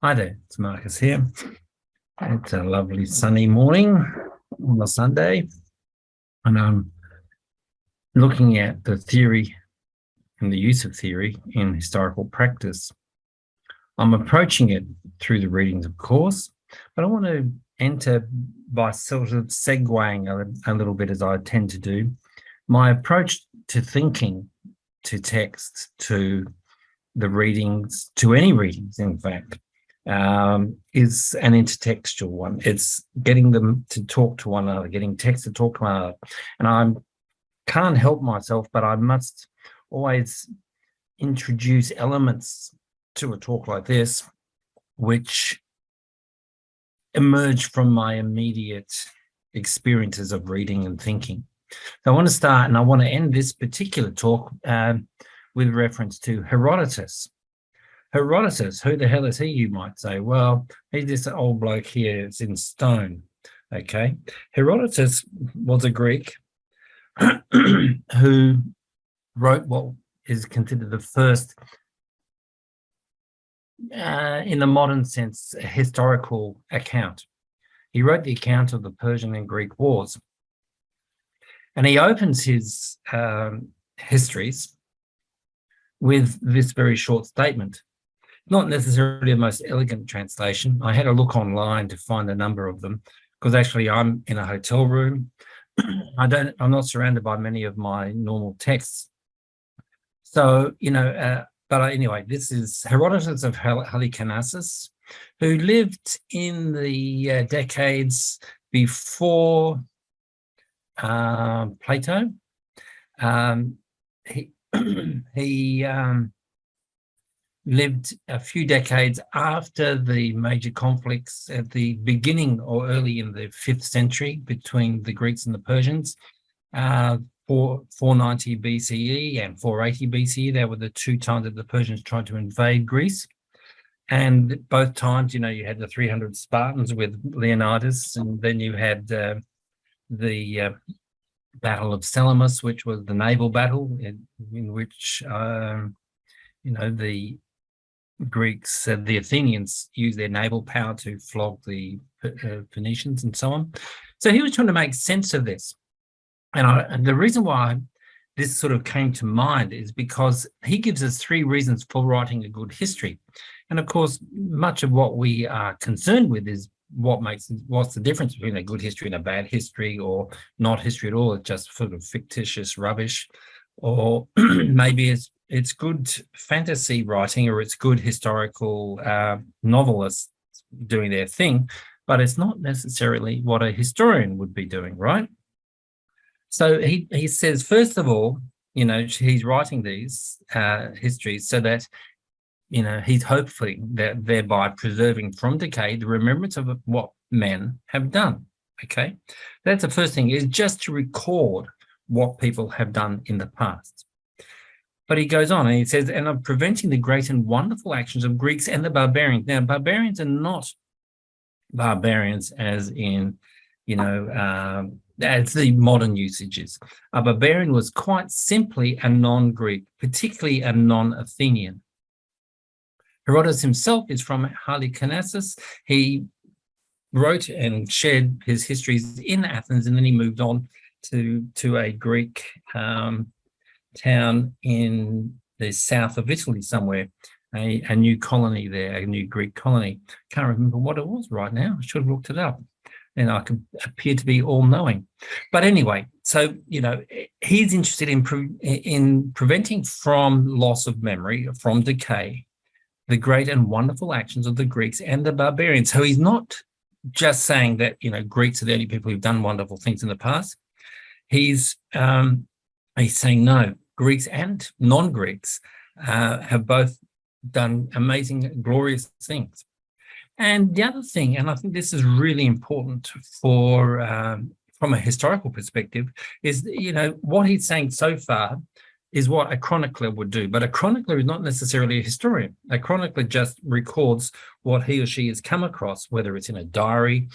Hi there, it's Marcus here. It's a lovely sunny morning on a Sunday, and I'm looking at the theory and the use of theory in historical practice. I'm approaching it through the readings, of course, but I want to enter by sort of segueing a little bit, as I tend to do, my approach to thinking, to text, to the readings, to any readings, in fact. Is an intertextual one. It's getting them to talk to one another, getting text to talk to one another. And I can't help myself, but I must always introduce elements to a talk like this, which emerge from my immediate experiences of reading and thinking. So I want to start, and I want to end this particular talk with reference to Herodotus. Herodotus, who the hell is he, you might say? Well, he's this old bloke here, it's in stone, okay? Herodotus was a Greek who wrote what is considered the first, in the modern sense, a historical account. He wrote the account of the Persian and Greek wars. And he opens his histories with this very short statement. Not necessarily the most elegant translation. I had a look online to find a number of them, because actually I'm in a hotel room. I'm not surrounded by many of my normal texts. So, anyway, this is Herodotus of Halicarnassus, who lived in the decades before Plato. He lived a few decades after the major conflicts at the beginning or early in the 5th century between the Greeks and the Persians. 490 BCE and 480 BCE, they were the two times that the Persians tried to invade Greece. And both times, you had the 300 Spartans with Leonidas, and then you had the Battle of Salamis, which was the naval battle in which, the Greeks, the Athenians used their naval power to flog the Phoenicians and so on. So he was trying to make sense of this. And the reason why this sort of came to mind is because he gives us 3 reasons for writing a good history. And of course, much of what we are concerned with is what's the difference between a good history and a bad history, or not history at all. It's just sort of fictitious rubbish, or maybe it's good fantasy writing, or it's good historical novelists doing their thing, but it's not necessarily what a historian would be doing, right? So he says, first of all, he's writing these histories so that, he's hopefully that thereby preserving from decay the remembrance of what men have done, okay? That's the first thing, is just to record what people have done in the past. But he goes on and he says, and of preventing the great and wonderful actions of Greeks and the barbarians. Now, barbarians are not barbarians as in, as the modern usage is. A barbarian was quite simply a non-Greek, particularly a non-Athenian. Herodotus himself is from Halicarnassus. He wrote and shared his histories in Athens, and then he moved on to a Greek town in the south of Italy somewhere, a new colony there, a new Greek colony. Can't remember what it was right now. I should have looked it up. And I could appear to be all-knowing. But anyway, so, he's interested in preventing from loss of memory, from decay, the great and wonderful actions of the Greeks and the barbarians. So he's not just saying that, Greeks are the only people who've done wonderful things in the past. He's saying, no, Greeks and non-Greeks have both done amazing, glorious things. And the other thing, and I think this is really important for from a historical perspective, is, what he's saying so far is what a chronicler would do. But a chronicler is not necessarily a historian. A chronicler just records what he or she has come across, whether it's in a diary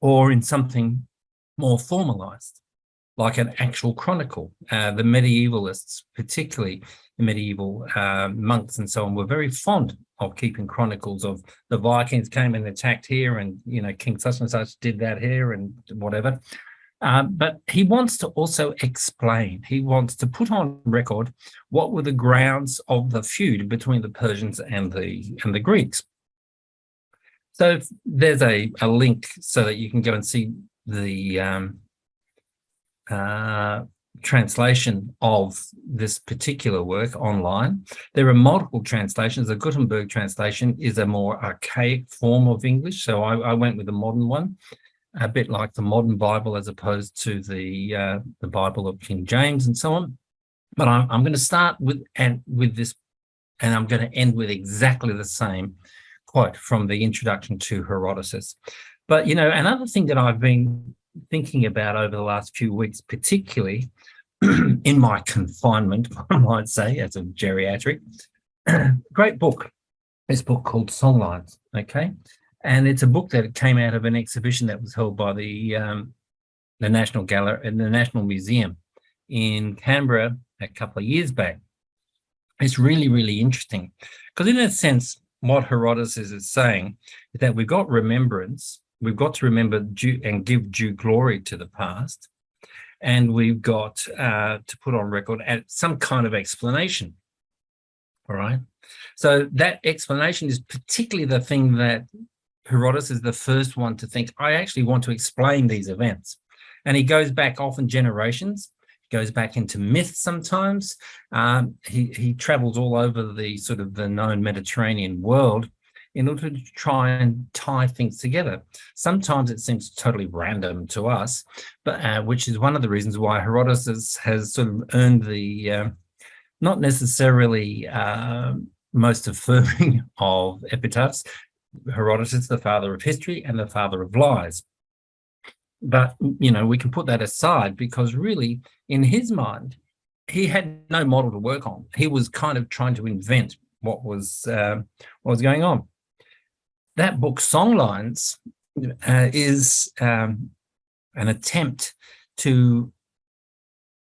or in something more formalized, like an actual chronicle. The medievalists, particularly the medieval monks and so on, were very fond of keeping chronicles of the Vikings came and attacked here, and King such and such did that here, and whatever. But he wants to also explain. He wants to put on record what were the grounds of the feud between the Persians and the Greeks. So there's a link so that you can go and see the translation of this particular work online. There are multiple translations. The Gutenberg translation is a more archaic form of English, so I went with the modern one, a bit like the modern Bible as opposed to the Bible of King James and so on. But I'm going to start with this, and I'm going to end with exactly the same quote from the introduction to Herodotus. But another thing that I've been thinking about over the last few weeks, particularly in my confinement, I might say, as a geriatric, great book. This book called Songlines, okay? And it's a book that came out of an exhibition that was held by the National Gallery and the National Museum in Canberra a couple of years back. It's really, really interesting because in a sense, what Herodotus is saying is that we've got remembrance, we've got to remember and give due glory to the past, and we've got to put on record some kind of explanation, all right? So that explanation is particularly the thing that Herodotus is the first one to think, I actually want to explain these events. And he goes back often generations, goes back into myth sometimes. He travels all over the sort of the known Mediterranean world in order to try and tie things together. Sometimes it seems totally random to us, but which is one of the reasons why Herodotus has sort of earned the not necessarily most affirming of epitaphs. Herodotus, the father of history and the father of lies. But, we can put that aside because really, in his mind, he had no model to work on. He was kind of trying to invent what was going on. That book, Songlines, is an attempt to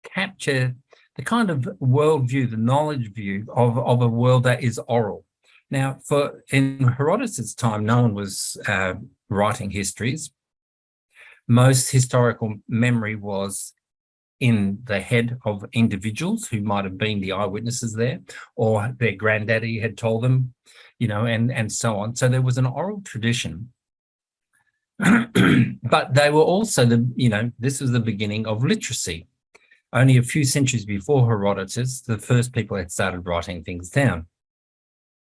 capture the kind of worldview, the knowledge view of a world that is oral. Now, in Herodotus' time, no one was writing histories. Most historical memory was in the head of individuals who might have been the eyewitnesses there, or their granddaddy had told them, and so on. So there was an oral tradition. But they were also this was the beginning of literacy. Only a few centuries before Herodotus, the first people had started writing things down.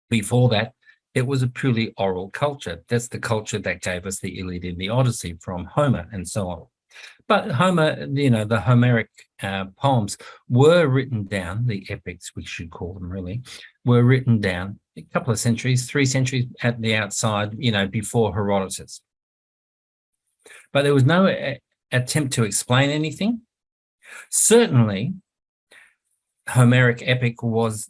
Before that, it was a purely oral culture. That's the culture that gave us the Iliad and the Odyssey from Homer and so on. But Homer, the Homeric poems were written down, the epics, we should call them really, were written down a couple of centuries, 3 centuries at the outside, before Herodotus. But there was no attempt to explain anything. Certainly, Homeric epic was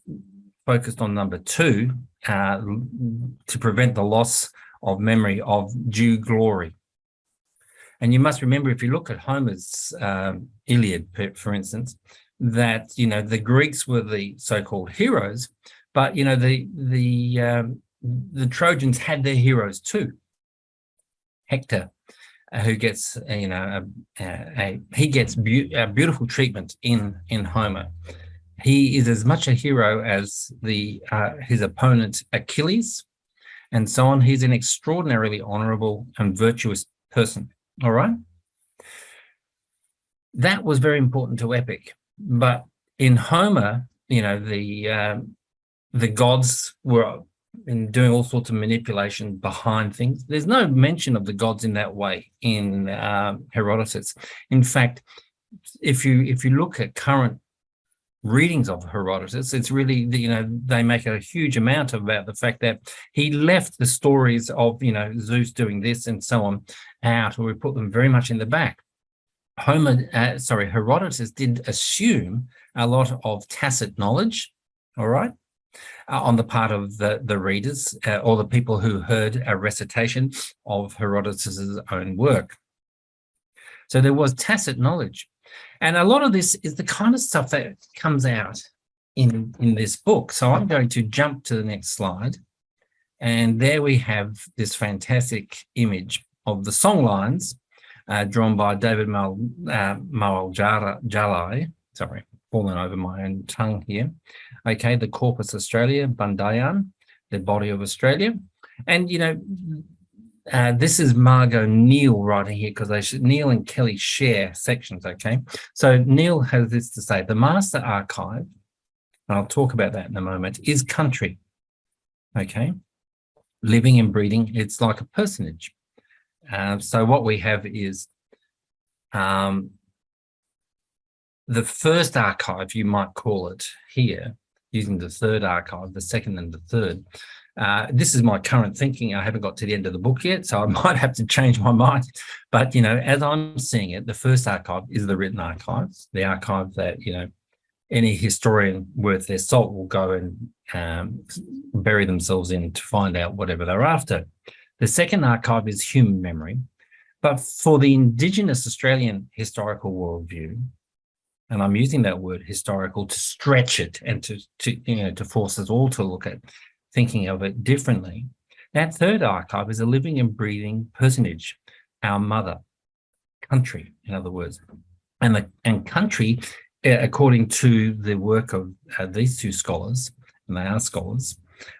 focused on number 2, to prevent the loss of memory of due glory. And you must remember, if you look at Homer's Iliad, for instance, that the Greeks were the so-called heroes, but the Trojans had their heroes too. Hector, who gets he gets beautiful treatment in Homer. He is as much a hero as his opponent Achilles, and so on. He's an extraordinarily honorable and virtuous person. All right. That was very important to epic. But in Homer, the gods were doing all sorts of manipulation behind things. There's no mention of the gods in that way in Herodotus. In fact, if you look at current readings of Herodotus, it's really, they make a huge amount about the fact that he left the stories of, Zeus doing this and so on out, or we put them very much in the back. Herodotus did assume a lot of tacit knowledge, all right, on the part of the readers or the people who heard a recitation of Herodotus's own work. So there was tacit knowledge. And a lot of this is the kind of stuff that comes out in this book. So I'm going to jump to the next slide. And there we have this fantastic image of the song lines drawn by David Jalai. Sorry, falling over my own tongue here. Okay, the Corpus Australia, Bundayan, the body of Australia. And, you know, this is Margot Neal writing here, because Neal and Kelly share sections, okay? So Neal has this to say: the master archive, and I'll talk about that in a moment, is country, okay? Living and breathing, it's like a personage. So what we have is the first archive, you might call it here, using the third archive, the second and the third. This is my current thinking. I haven't got to the end of the book yet, so I might have to change my mind. But, you know, as I'm seeing it, the first archive is the written archives, the archive that, you know, any historian worth their salt will go and bury themselves in to find out whatever they're after. The second archive is human memory. But for the Indigenous Australian historical worldview, and I'm using that word historical to stretch it and to force us all to look at thinking of it differently, that third archive is a living and breathing personage, our mother, country, in other words. And country, according to the work of these two scholars, and they are scholars,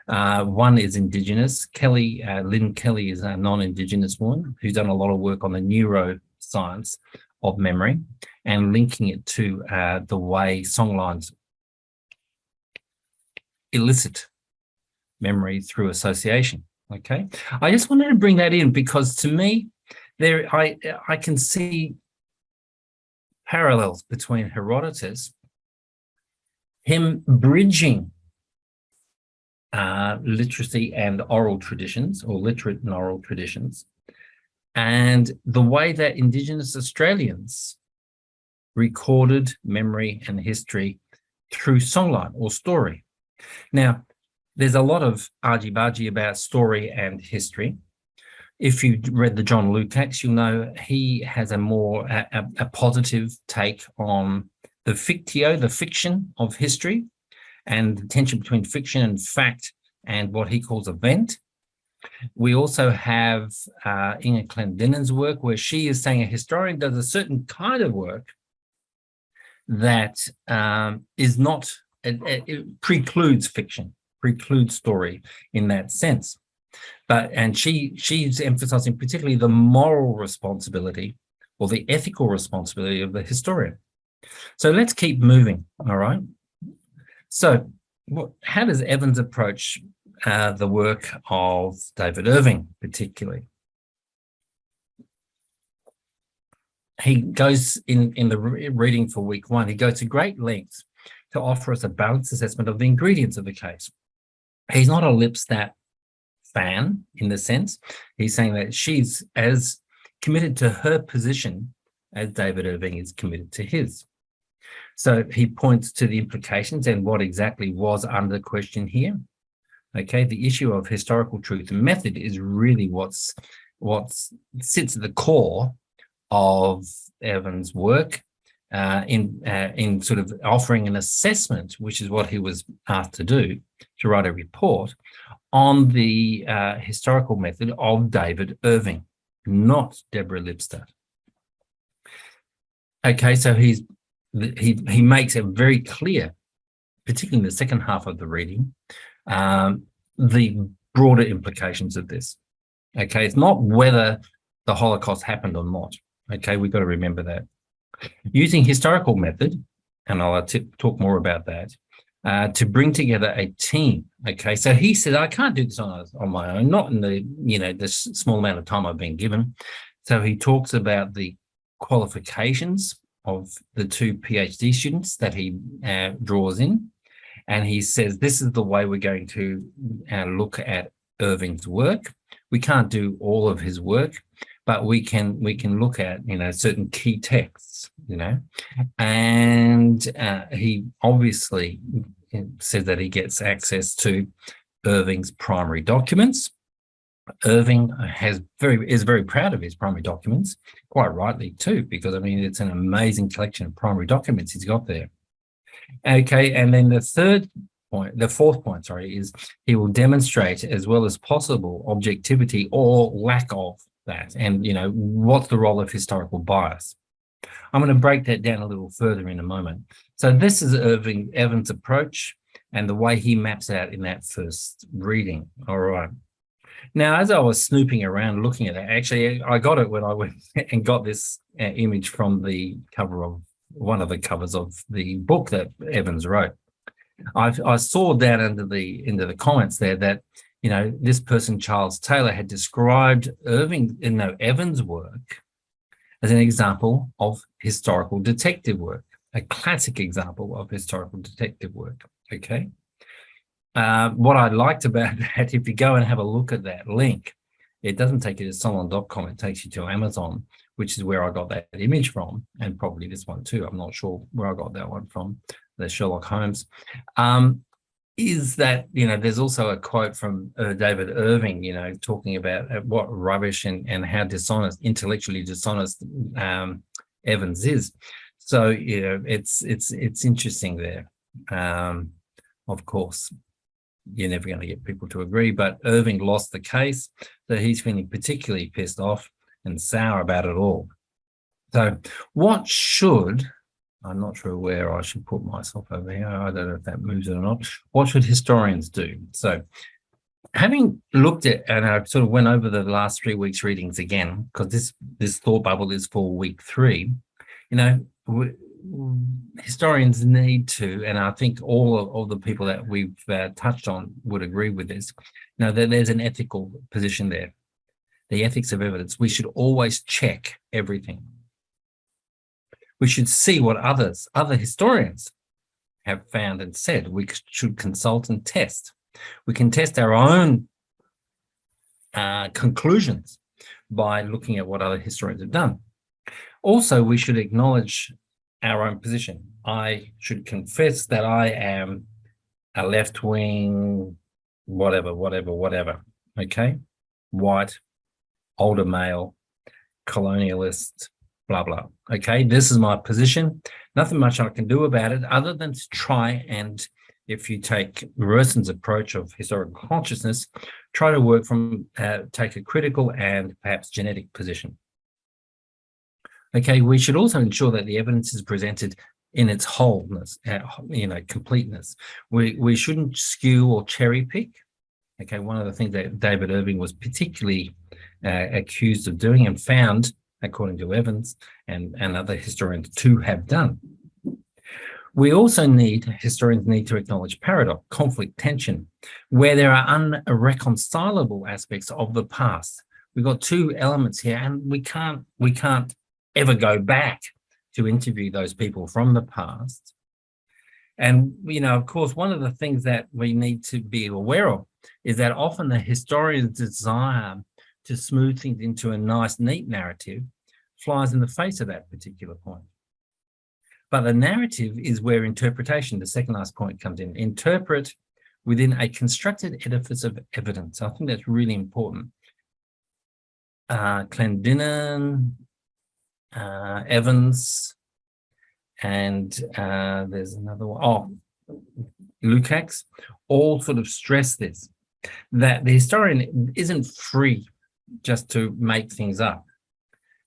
one is Indigenous. Lynn Kelly is a non-Indigenous woman who's done a lot of work on the neuroscience of memory and linking it to the way songlines elicit memory through association. Okay, I just wanted to bring that in because to me, I can see parallels between Herodotus, him bridging literacy and oral traditions, or literate and oral traditions, and the way that Indigenous Australians recorded memory and history through songline or story. Now, there's a lot of argy-bargy about story and history. If you read the John Lukács, you'll know he has a more a positive take on the fictio, the fiction of history, and the tension between fiction and fact and what he calls event. We also have Inga Clendenin's work, where she is saying a historian does a certain kind of work that is not, it precludes fiction, precludes story in that sense. And she's emphasizing particularly the moral responsibility or the ethical responsibility of the historian. So let's keep moving, all right? So how does Evans approach the work of David Irving particularly? He goes in the reading for week 1, he goes to great lengths to offer us a balanced assessment of the ingredients of the case. He's not a Lipstadt fan in the sense. He's saying that she's as committed to her position as David Irving is committed to his. So he points to the implications and what exactly was under question here. Okay, the issue of historical truth and method is really what sits at the core of Evans' work in sort of offering an assessment, which is what he was asked to do, to write a report on the historical method of David Irving, not Deborah Lipstadt. Okay, so he makes it very clear, particularly in the second half of the reading, the broader implications of this. Okay, it's not whether the Holocaust happened or not. Okay, we've got to remember that. Using historical method, and I'll talk more about that, to bring together a team. Okay, so he said, I can't do this on my own, not in the small amount of time I've been given. So he talks about the qualifications of the 2 PhD students that he draws in. And he says, this is the way we're going to look at Irving's work. We can't do all of his work, but we can look at, certain key texts, and he obviously says that he gets access to Irving's primary documents. Irving is very proud of his primary documents, quite rightly too, because it's an amazing collection of primary documents he's got there. Okay, and then the third point, the fourth point, sorry, is he will demonstrate as well as possible objectivity or lack of that. And, what's the role of historical bias? I'm going to break that down a little further in a moment. So this is Evans' approach and the way he maps it out in that first reading. All right. Now, as I was snooping around looking at it, actually, I got it when I went and got this image from the cover of one of the covers of the book that Evans wrote. I saw down into the comments there that, this person, Charles Taylor, had described Evans' work as an example of historical detective work, a classic example of historical detective work, okay? What I liked about that, if you go and have a look at that link, it doesn't take you to salon.com, it takes you to Amazon, which is where I got that image from, and probably this one too. I'm not sure where I got that one from, the Sherlock Holmes. Is that, there's also a quote from David Irving, talking about what rubbish and how intellectually dishonest Evans is. So, it's interesting there. Of course, you're never going to get people to agree, but Irving lost the case, so he's feeling particularly pissed off and sour about it all. So I'm not sure where I should put myself over here. I don't know if that moves it or not. What should historians do? So having looked at, and I sort of went over the last 3 weeks readings again, because this thought bubble is for week 3, historians need to, and I think all of the people that we've touched on would agree with this, that there's an ethical position there. The ethics of evidence. We should always check everything. We should see what other historians have found and said. We should consult and test. We can test our own conclusions by looking at what other historians have done. Also, we should acknowledge our own position. I should confess that I am a left-wing, whatever, okay? White, older male, colonialist, blah, blah. Okay, this is my position. Nothing much I can do about it other than to try and, if you take Rosen's approach of historical consciousness, try to work from, take a critical and perhaps genetic position. Okay, we should also ensure that the evidence is presented in its wholeness, completeness. We shouldn't skew or cherry pick. Okay, one of the things that David Irving was particularly accused of doing and found, according to Evans and other historians, to have done. Historians need to acknowledge paradox, conflict, tension, where there are unreconcilable aspects of the past. We've got 2 elements here, and we can't ever go back to interview those people from the past. And, of course, one of the things that we need to be aware of is that often the historian's desire to smooth things into a nice, neat narrative flies in the face of that particular point. But the narrative is where interpretation, the second last point, comes in. Interpret within a constructed edifice of evidence. I think that's really important. Clendenin, Evans, and there's another one, Lukács, all sort of stress this, that the historian isn't free just to make things up.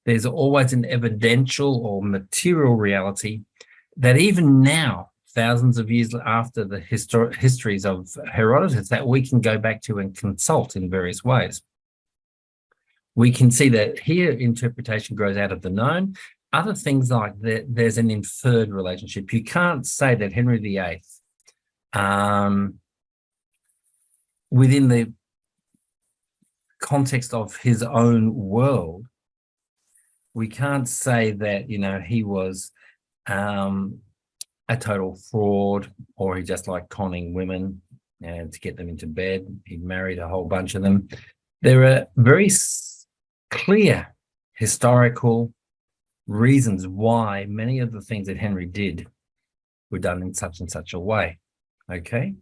There's always an evidential or material reality that even now, thousands of years after the histories of Herodotus, that we can go back to and consult in various ways. We can see that here interpretation grows out of the known. Other things like there's an inferred relationship. You can't say that Henry VIII, within the context of his own world, we can't say that, he was a total fraud, or he just liked conning women and to get them into bed. He married a whole bunch of them. There are very clear historical reasons why many of the things that Henry did were done in such and such a way, okay?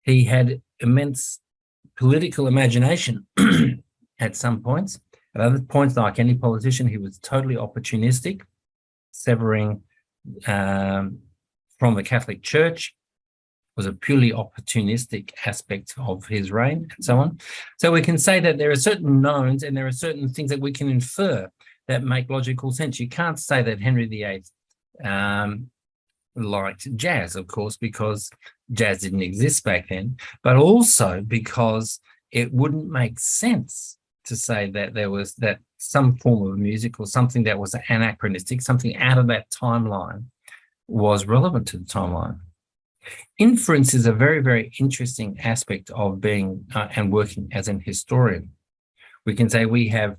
He had immense political imagination at some points. At other points, like any politician, he was totally opportunistic, severing from the Catholic Church, was a purely opportunistic aspect of his reign, and so on. So we can say that there are certain knowns and there are certain things that we can infer that make logical sense. You can't say that Henry VIII liked jazz, of course, because jazz didn't exist back then, but also because it wouldn't make sense to say that there was that some form of music or something that was anachronistic, something out of that timeline was relevant to the timeline. Inference is a very, very interesting aspect of being and working as an historian. We can say we have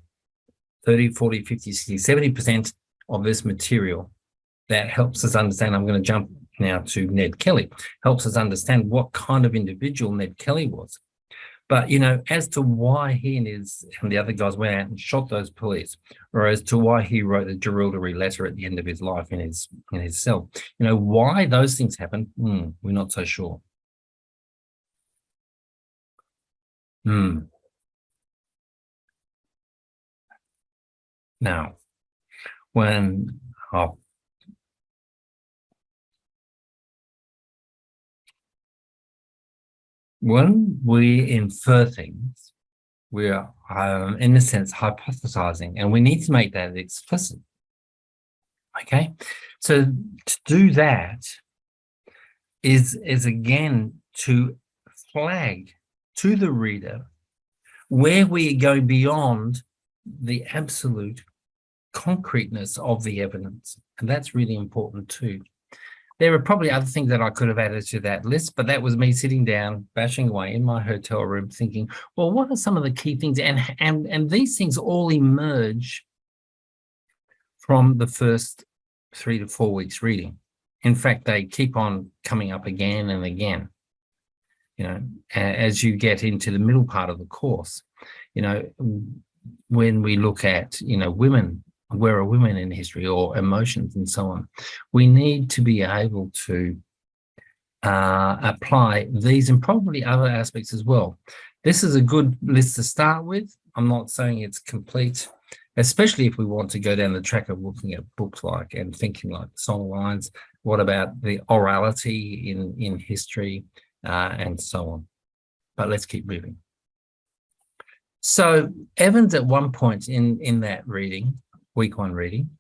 30, 40, 50, 60, 70% of this material that helps us understand. I'm going to jump now to Ned Kelly, helps us understand what kind of individual Ned Kelly was. But, you know, as to why he and the other guys went out and shot those police, or as to why he wrote the Jerilderie letter at the end of his life in his cell, you know, why those things happened, we're not so sure. Now, when we infer things, we are, in a sense, hypothesizing, and we need to make that explicit. Okay, so to do that is again to flag to the reader where we go beyond the absolute concreteness of the evidence, and that's really important too. There are probably other things that I could have added to that list, but that was me sitting down, bashing away in my hotel room, thinking, well, what are some of the key things? And these things all emerge from the first 3 to 4 weeks reading. In fact, they keep on coming up again and again, you know, as you get into the middle part of the course. You know, when we look at, you know, women, where are women in history, or emotions and so on, we need to be able to apply these and probably other aspects as well. This is a good list to start with. I'm not saying it's complete, especially if we want to go down the track of looking at books like and thinking like songlines. What about the orality in history and so on? But let's keep moving. So Evans at one point in that reading, week 1 reading,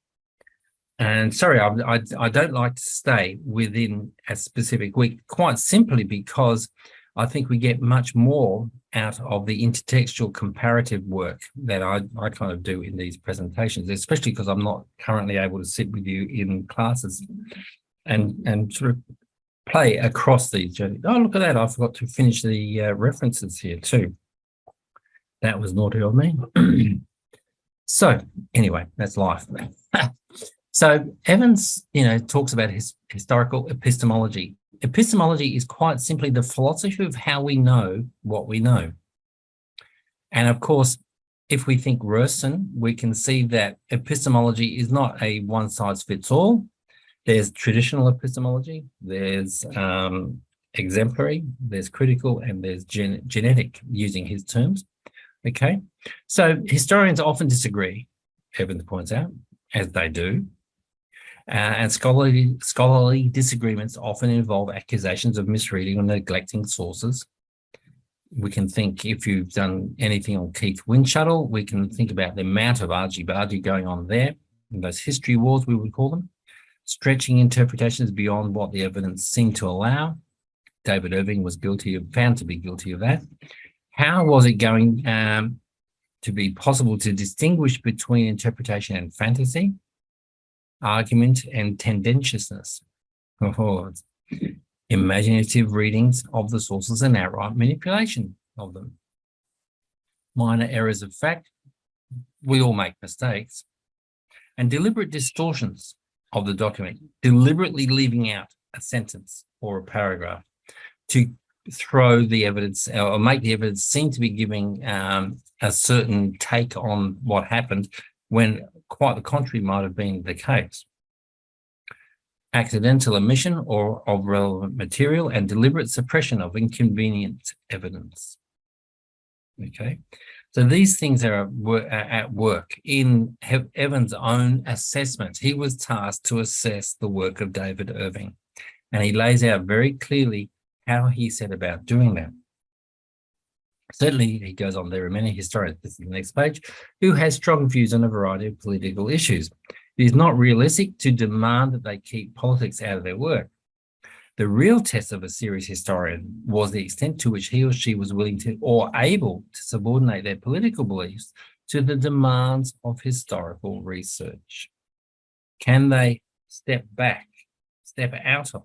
and sorry, I don't like to stay within a specific week, quite simply because I think we get much more out of the intertextual comparative work that I kind of do in these presentations, especially because I'm not currently able to sit with you in classes and sort of play across these journeys. Oh, look at that. I forgot to finish the references here too. That was naughty of me. So anyway, that's life. So Evans, you know, talks about his historical epistemology. Epistemology is quite simply the philosophy of how we know what we know. And of course, if we think Royston, we can see that epistemology is not a one-size-fits-all. There's traditional epistemology, there's exemplary, there's critical, and there's genetic, using his terms. Okay, so historians often disagree, Evans points out, as they do. And scholarly disagreements often involve accusations of misreading or neglecting sources. We can think, if you've done anything on Keith Windshuttle, we can think about the amount of argy-bargy going on there, in those history wars, we would call them, stretching interpretations beyond what the evidence seemed to allow. David Irving was found to be guilty of that. How was it going to be possible to distinguish between interpretation and fantasy, argument and tendentiousness, imaginative readings of the sources and outright manipulation of them? Minor errors of fact, we all make mistakes, and deliberate distortions of the document, deliberately leaving out a sentence or a paragraph to throw the evidence or make the evidence seem to be giving a certain take on what happened when quite the contrary might have been the case. Accidental omission or of relevant material and deliberate suppression of inconvenient evidence. Okay, so these things are at work in Evans' own assessment. He was tasked to assess the work of David Irving, and he lays out very clearly how he set about doing that. Certainly, he goes on, there are many historians, this is the next page, who has strong views on a variety of political issues. It is not realistic to demand that they keep politics out of their work. The real test of a serious historian was the extent to which he or she was willing to or able to subordinate their political beliefs to the demands of historical research. Can they step back, step out of?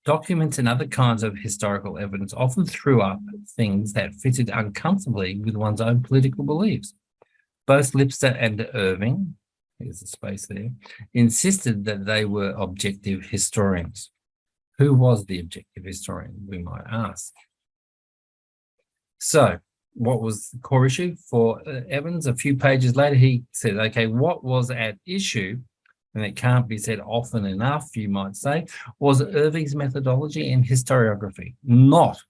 Documents and other kinds of historical evidence often threw up things that fitted uncomfortably with one's own political beliefs. Both Lipster and Irving, here's a space there, insisted that they were objective historians. Who was the objective historian, we might ask? So, what was the core issue for Evans? A few pages later, he said, okay, what was at issue, and it can't be said often enough, you might say, was Irving's methodology in historiography, not,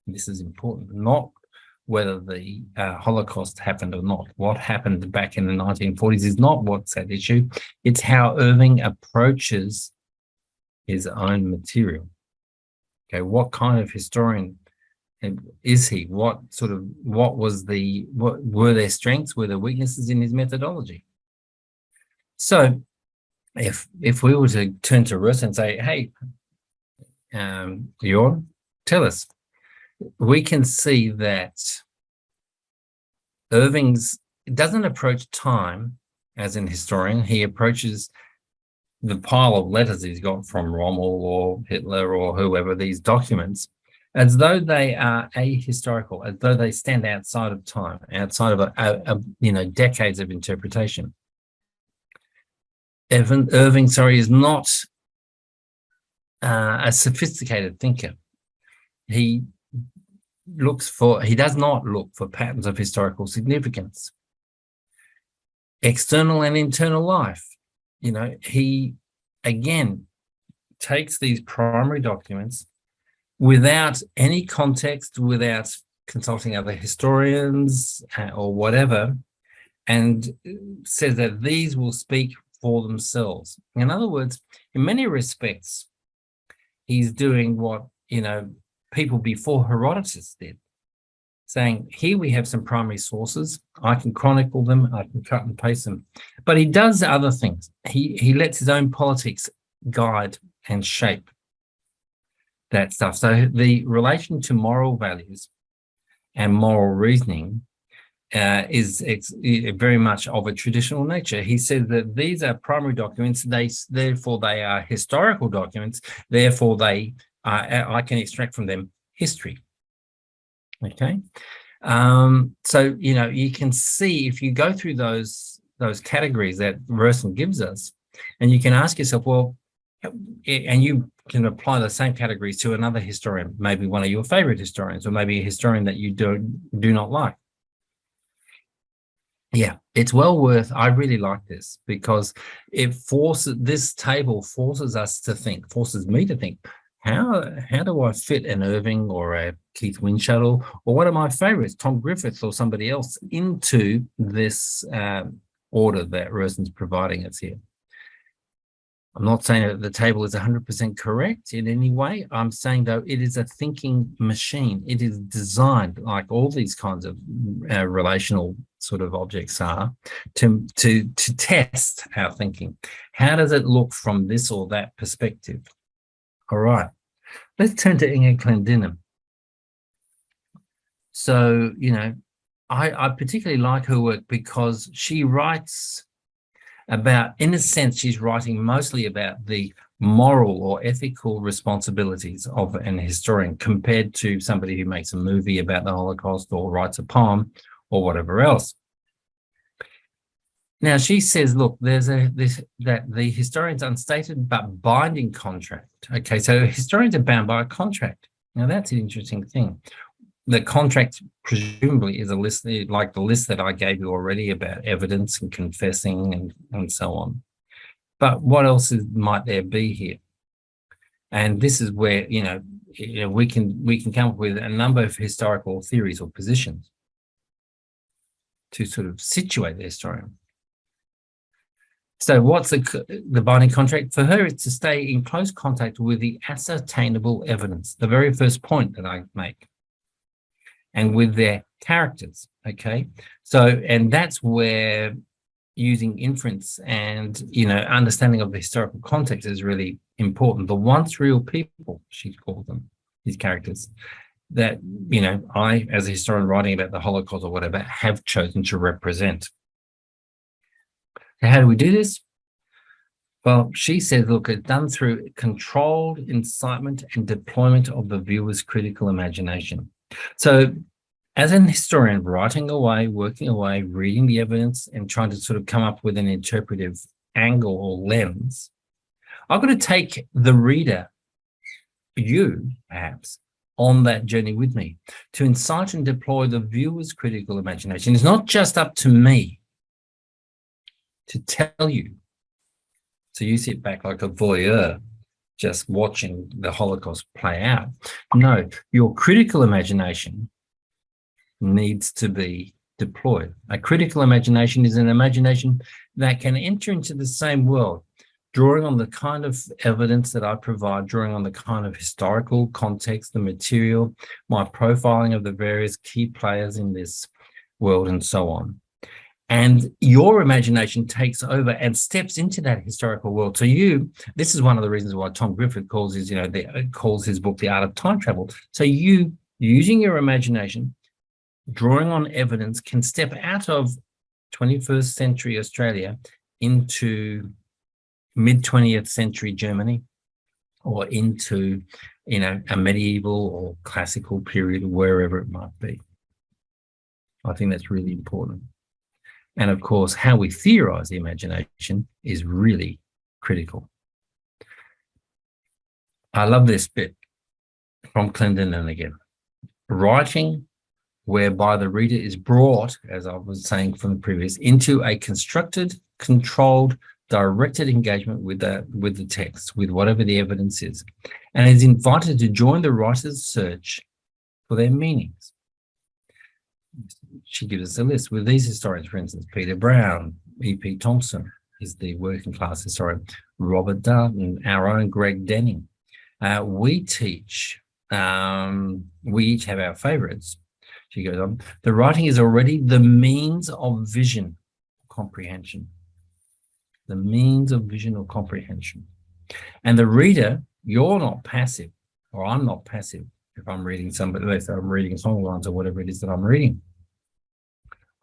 this is important, not whether the Holocaust happened or not. What happened back in the 1940s is not what's at issue. It's how Irving approaches his own material. Okay, what kind of historian is he? What were their strengths, were there weaknesses in his methodology? So if we were to turn to Russ and say, hey, Jorn, tell us, we can see that Irving's doesn't approach time as an historian. He approaches the pile of letters he's got from Rommel or Hitler or whoever, these documents, as though they are ahistorical, as though they stand outside of time, outside of decades of interpretation. Irving, is not a sophisticated thinker. He does not look for patterns of historical significance. External and internal life. He again takes these primary documents without any context, without consulting other historians or whatever, and says that these will speak for themselves. In other words, in many respects, he's doing what people before Herodotus did, saying, here we have some primary sources, I can chronicle them, I can cut and paste them. But he does other things. He lets his own politics guide and shape that stuff. So the relation to moral values and moral reasoning is very much of a traditional nature. He said that these are primary documents, therefore they are historical documents, therefore I can extract from them history. Okay, so you can see if you go through those categories that Rursson gives us, and you can ask yourself, well, and you can apply the same categories to another historian, maybe one of your favorite historians, or maybe a historian that you do not like. Yeah, it's well worth. I really like this because this table forces us to think, forces me to think. How do I fit an Irving or a Keith Windshuttle or one of my favorites, Tom Griffith or somebody else, into this order that Rurson's providing us here? I'm not saying that the table is 100% correct in any way. I'm saying, though, it is a thinking machine. It is designed, like all these kinds of relational sort of objects are, to test our thinking. How does it look from this or that perspective? All right, let's turn to Inge Clendenin. So, I particularly like her work because she writes about, in a sense, she's writing mostly about the moral or ethical responsibilities of an historian compared to somebody who makes a movie about the Holocaust or writes a poem or whatever else. Now, she says, look, there's that the historian's unstated but binding contract. Okay, so historians are bound by a contract. Now, that's an interesting thing. The contract presumably is a list, like the list that I gave you already about evidence and confessing and so on. But what else might there be here? And this is where we can come up with a number of historical theories or positions to sort of situate the historian. So what's the binding contract? For her, it's to stay in close contact with the ascertainable evidence, the very first point that I make, and with their characters, okay? So, and that's where using inference and, understanding of the historical context is really important. The once real people, she called them, these characters, that, I, as a historian writing about the Holocaust or whatever, have chosen to represent. So how do we do this? Well, she says, look, it's done through controlled incitement and deployment of the viewer's critical imagination. So as an historian, writing away, working away, reading the evidence and trying to sort of come up with an interpretive angle or lens, I've got to take the reader, you perhaps, on that journey with me to incite and deploy the viewer's critical imagination. It's not just up to me to tell you. So you sit back like a voyeur, just watching the Holocaust play out. No, your critical imagination needs to be deployed. A critical imagination is an imagination that can enter into the same world, drawing on the kind of evidence that I provide, drawing on the kind of historical context, the material, my profiling of the various key players in this world, and so on. And your imagination takes over and steps into that historical world. So this is one of the reasons why Tom Griffith calls his, calls his book The Art of Time Travel. So you, using your imagination, drawing on evidence, can step out of 21st century Australia into mid-20th century Germany, or into, a medieval or classical period, wherever it might be. I think that's really important. And of course, how we theorize the imagination is really critical. I love this bit from Clendenin again. Writing whereby the reader is brought, as I was saying from the previous, into a constructed, controlled, directed engagement with the text, with whatever the evidence is, and is invited to join the writer's search for their meanings. She gives us a list with these historians, for instance, Peter Brown, E.P. Thompson is the working class historian, Robert Darnton, our own Greg Denning. We each have our favorites. She goes on, the writing is already the means of vision comprehension. The means of vision or comprehension. And the reader, you're not passive, or I'm not passive if I'm reading somebody, let's say I'm reading songlines or whatever it is that I'm reading.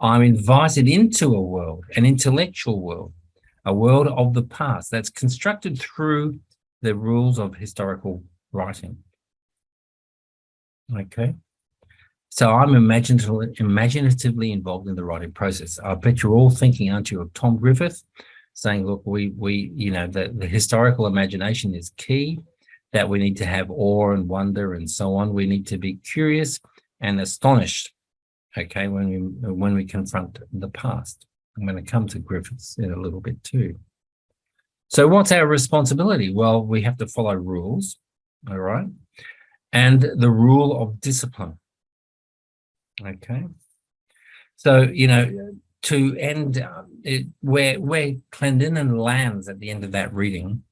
I'm invited into a world, an intellectual world, a world of the past that's constructed through the rules of historical writing. Okay. So I'm imaginatively involved in the writing process. I bet you're all thinking, aren't you, of Tom Griffith, saying, look, the historical imagination is key, that we need to have awe and wonder and so on. We need to be curious and astonished, okay, when we confront the past. I'm going to come to Griffiths in a little bit too. So what's our responsibility? Well, we have to follow rules, all right, and the rule of discipline. Okay, so to end where Clendenin lands at the end of that reading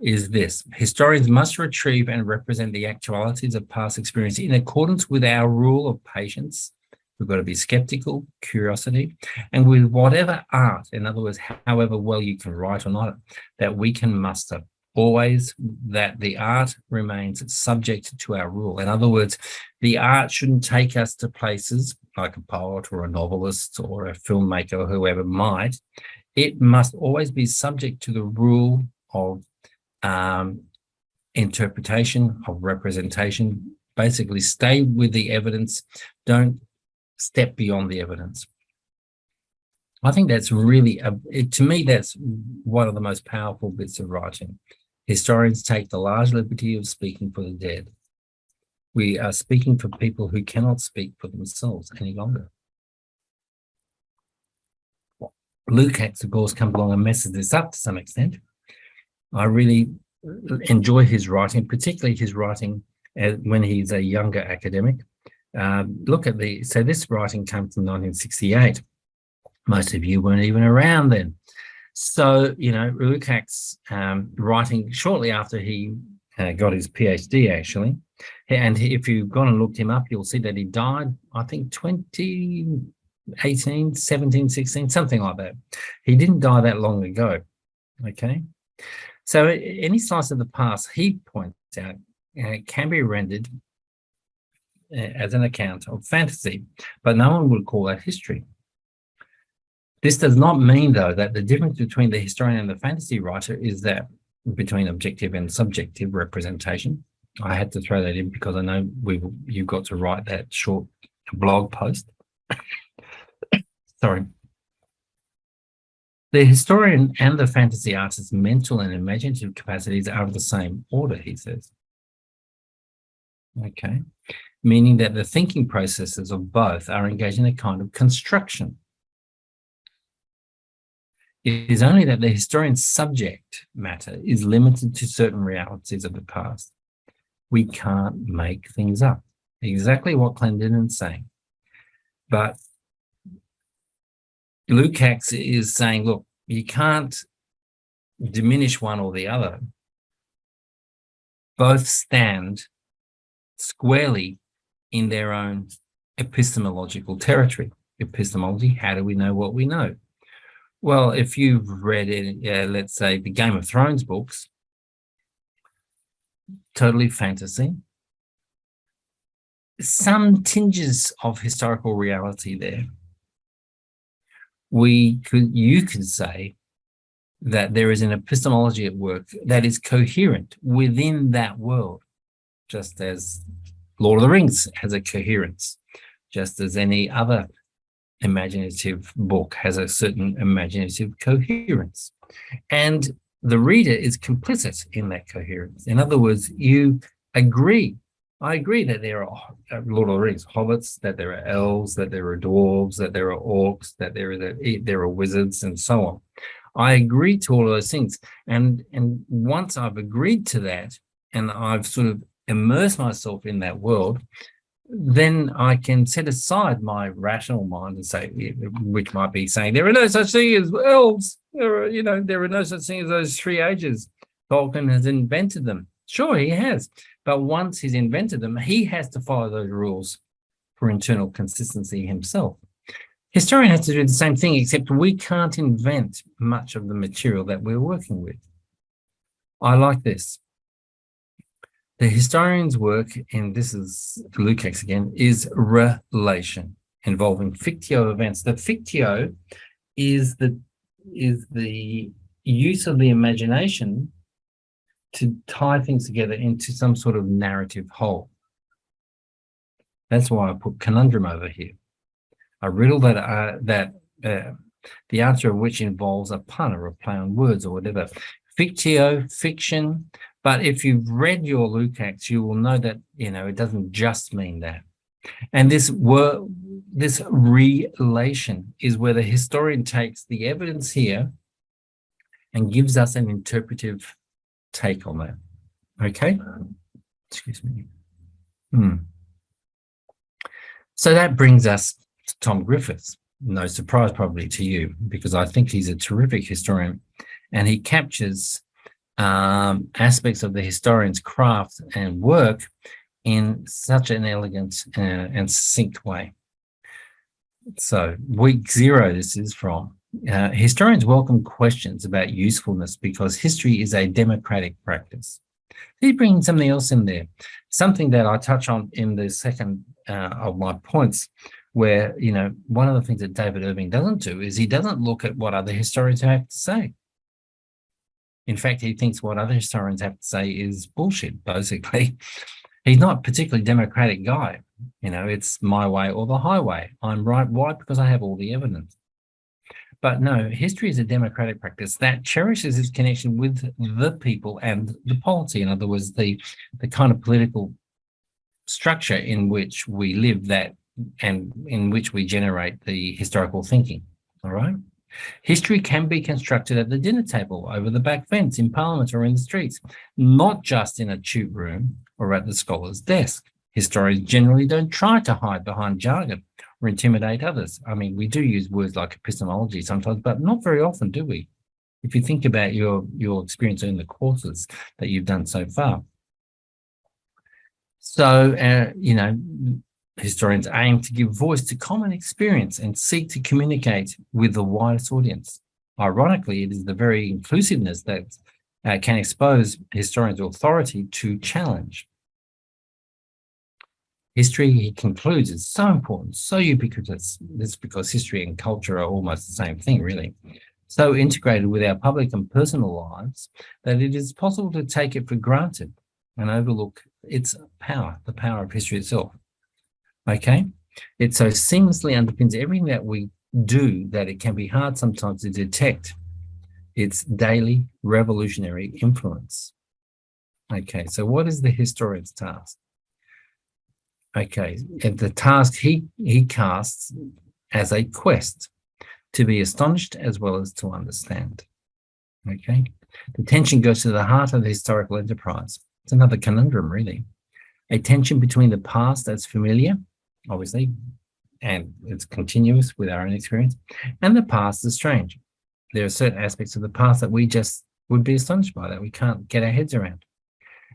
is this: historians must retrieve and represent the actualities of past experience in accordance with our rule of patience. We've got to be skeptical, curiosity, and with whatever art, in other words, however well you can write or not, that we can muster. Always that the art remains subject to our rule. In other words, the art shouldn't take us to places like a poet or a novelist or a filmmaker or whoever might. It must always be subject to the rule of interpretation, of representation. Basically, stay with the evidence. Don't step beyond the evidence. I think that's really, to me, that's one of the most powerful bits of writing. Historians take the large liberty of speaking for the dead. We are speaking for people who cannot speak for themselves any longer. Lukács, of course, comes along and messes this up to some extent. I really enjoy his writing, particularly his writing when he's a younger academic. Look at so this writing came from 1968. Most of you weren't even around then. So, Lukács, writing shortly after he got his PhD, actually, and if you've gone and looked him up, you'll see that he died, I think, 2018, 17, 16, something like that. He didn't die that long ago, okay? So any slice of the past, he points out, can be rendered as an account of fantasy, but no one would call that history. This does not mean, though, that the difference between the historian and the fantasy writer is that between objective and subjective representation. I had to throw that in because I know you've got to write that short blog post. Sorry. The historian and the fantasy artist's mental and imaginative capacities are of the same order, he says. Okay. Meaning that the thinking processes of both are engaged in a kind of construction. It is only that the historian's subject matter is limited to certain realities of the past. We can't make things up. Exactly what Clendenin's saying. But Lukács is saying, look, you can't diminish one or the other. Both stand squarely in their own epistemological territory. Epistemology, how do we know what we know? Well, if you've read, let's say, the Game of Thrones books, totally fantasy, some tinges of historical reality there. You could say that there is an epistemology at work that is coherent within that world, just as Lord of the Rings has a coherence, just as any other imaginative book has a certain imaginative coherence. And the reader is complicit in that coherence. In other words, you agree. I agree that there are Lord of the Rings hobbits, that there are elves, that there are dwarves, that there are orcs, that there are wizards, and so on. I agree to all of those things. And once I've agreed to that, and I've sort of immersed myself in that world, then I can set aside my rational mind and say, which might be saying, there are no such thing as elves. There are no such thing as those three ages. Tolkien has invented them. Sure, he has. But once he's invented them, he has to follow those rules for internal consistency himself. Historian has to do the same thing, except we can't invent much of the material that we're working with. I like this. The historian's work, and this is Lukács again, is relation, involving fictio events. The fictio is the use of the imagination to tie things together into some sort of narrative whole. That's why I put conundrum over here. A riddle that the answer of which involves a pun or a play on words or whatever. Fictio, fiction. But if you've read your Lukács, you will know that, it doesn't just mean that. And this relation is where the historian takes the evidence here and gives us an interpretive take on that. Okay? Excuse me. So that brings us to Tom Griffiths. No surprise probably to you, because I think he's a terrific historian and he captures aspects of the historian's craft and work in such an elegant and succinct way. So week 0, this is from. Historians welcome questions about usefulness because history is a democratic practice. He's bringing something else in there, something that I touch on in the second of my points, where, one of the things that David Irving doesn't do is he doesn't look at what other historians have to say. In fact, he thinks what other historians have to say is bullshit, basically. He's not a particularly democratic guy. It's my way or the highway. I'm right. Why? Because I have all the evidence. But no, history is a democratic practice that cherishes its connection with the people and the polity. In other words, the kind of political structure in which we live and in which we generate the historical thinking. All right? History can be constructed at the dinner table, over the back fence, in Parliament or in the streets, not just in a tube room or at the scholar's desk. Historians generally don't try to hide behind jargon or intimidate others. I mean, we do use words like epistemology sometimes, but not very often, do we? if you think about your experience in the courses that you've done so far. So, historians aim to give voice to common experience and seek to communicate with the widest audience. Ironically, it is the very inclusiveness that can expose historians' authority to challenge. History, he concludes, is so important, so ubiquitous. This is because history and culture are almost the same thing, really. So integrated with our public and personal lives that it is possible to take it for granted and overlook its power, the power of history itself. Okay? It so seamlessly underpins everything that we do that it can be hard sometimes to detect its daily revolutionary influence. Okay, so what is the historian's task? Okay, and the task he casts as a quest to be astonished as well as to understand. Okay, the tension goes to the heart of the historical enterprise. It's another conundrum, really. A tension between the past as familiar, obviously, and it's continuous with our own experience, and the past as strange. There are certain aspects of the past that we just would be astonished by, that we can't get our heads around.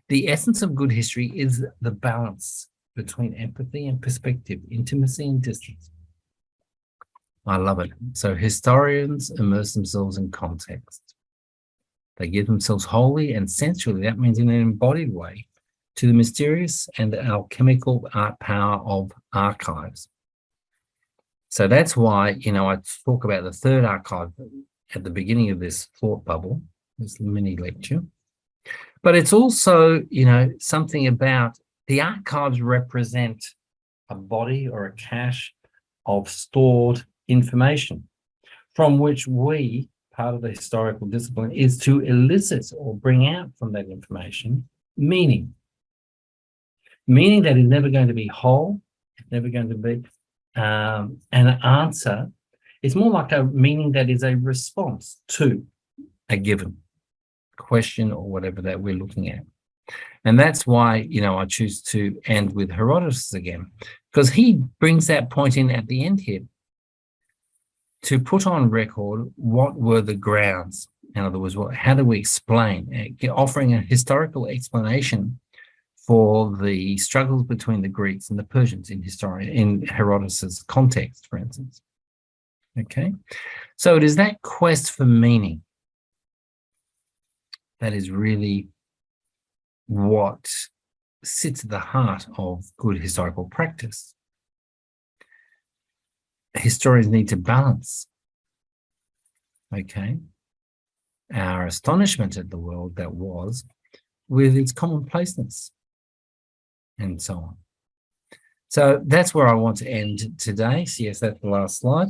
The essence of good history is the balance between empathy and perspective, intimacy and distance. I love it. So historians immerse themselves in context. They give themselves wholly and sensually, that means in an embodied way, to the mysterious and alchemical art power of archives. So that's why, I talk about the third archive at the beginning of this thought bubble, this mini lecture. But it's also, something about the archives represent a body or a cache of stored information from which we, part of the historical discipline, is to elicit or bring out from that information meaning. Meaning that is never going to be whole, it's never going to be an answer. It's more like a meaning that is a response to a given question or whatever that we're looking at. And that's why, I choose to end with Herodotus again, because he brings that point in at the end here to put on record what were the grounds. In other words, how do we explain, offering a historical explanation for the struggles between the Greeks and the Persians in Herodotus' context, for instance. Okay, so it is that quest for meaning that is really what sits at the heart of good historical practice. Historians need to balance, okay, our astonishment at the world that was with its commonplaceness and so on. So that's where I want to end today. So yes, that's the last slide.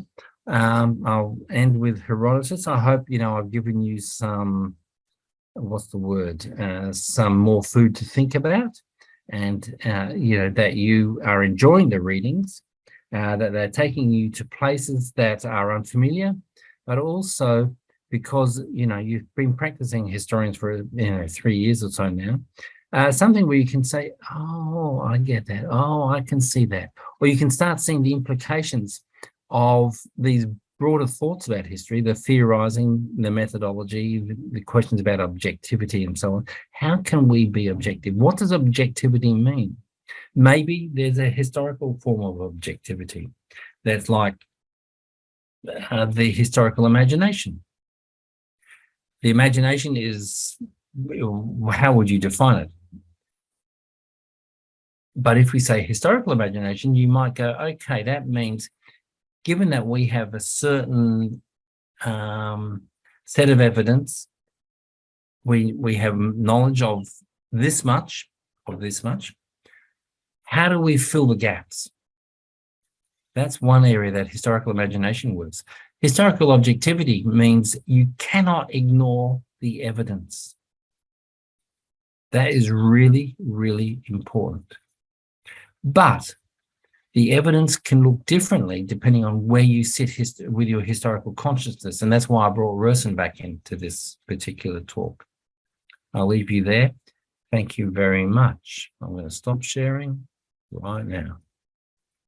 I'll end with Herodotus. I hope, I've given you some, some more food to think about, and, that you are enjoying the readings, that they're taking you to places that are unfamiliar, but also because, you've been practicing historians for, 3 years or so now, something where you can say, oh, I get that. Oh, I can see that. Or you can start seeing the implications of these broader thoughts about history, the theorizing, the methodology, the questions about objectivity and so on. How can we be objective? What does objectivity mean? Maybe there's a historical form of objectivity that's like the historical imagination. The imagination is, how would you define it? But if we say historical imagination, you might go, okay, that means given that we have a certain set of evidence, we have knowledge of this much, how do we fill the gaps? That's one area that historical imagination works. Historical objectivity means you cannot ignore the evidence. That is really, really important. But the evidence can look differently depending on where you sit with your historical consciousness. And that's why I brought Rösen back into this particular talk. I'll leave you there. Thank you very much. I'm going to stop sharing right now.